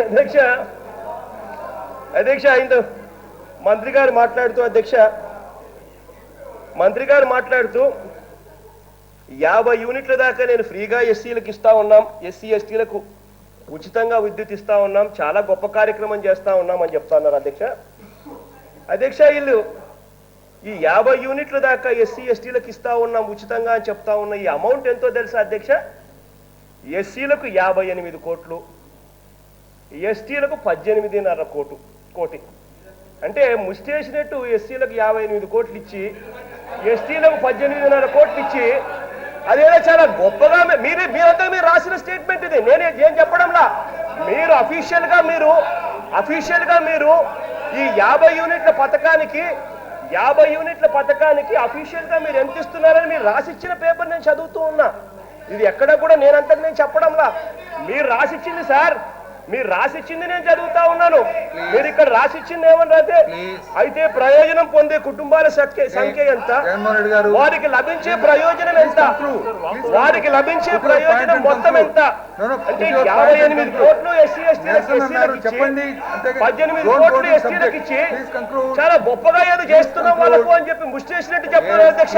అధ్యక్ష అధ్యక్ష ఇంత మంత్రి గారు మాట్లాడుతూ 50 యూనిట్ల దాకా నేను ఫ్రీగా ఎస్సీలకు ఇస్తా ఉన్నాం, ఎస్సీ ఎస్టీలకు ఉచితంగా విద్యుత్ ఇస్తా ఉన్నాం, చాలా గొప్ప కార్యక్రమం చేస్తా ఉన్నాం అని చెప్తా ఉన్నారు అధ్యక్ష వీళ్ళు ఈ 50 యూనిట్ల దాకా ఎస్సీ ఎస్టీలకు ఇస్తా ఉన్నాం ఉచితంగా అని చెప్తా ఉన్న ఈ అమౌంట్ ఎంతో తెలుసా అధ్యక్ష? ఎస్సీలకు 58 కోట్లు, ఎస్టీలకు 18.5 కోటి. అంటే ముస్టేసినట్టు ఎస్సీలకు 58 కోట్లు ఇచ్చి ఎస్టీలకు 18.5 కోట్లు ఇచ్చి అదేదో చాలా గొప్పగా మీరంతా మీరు రాసిన స్టేట్మెంట్ ఇది, నేనే ఏం చెప్పడంలా. మీరు అఫీషియల్ గా మీరు ఈ 50 యూనిట్ల పథకానికి అఫీషియల్ గా మీరు ఎంత ఇస్తున్నారని మీరు రాసిచ్చిన పేపర్ నేను చదువుతూ ఉన్నా. ఇది ఎక్కడ కూడా నేను చెప్పడంలా, మీరు రాసిచ్చింది సార్, మీరు రాసిచ్చింది నేను చదువుతా ఉన్నాను. మీరు ఇక్కడ రాసిచ్చింది ఏమని అయితే ప్రయోజనం పొందే కుటుంబాల సంఖ్య ఎంత, వారికి లభించే ప్రయోజనం ఎంత, వారికి లభించే ప్రయోజనం మొత్తం ఎంత అంటే 58 కోట్లు ఎస్సీ ఎస్టీలకు 18 కోట్లు ఎస్టీలకు ఇచ్చి చాలా గొప్పగా ఏదో చేస్తున్నాం వాళ్ళకు అని చెప్పి ముష్టి చేసినట్టు చెప్పారు అధ్యక్ష.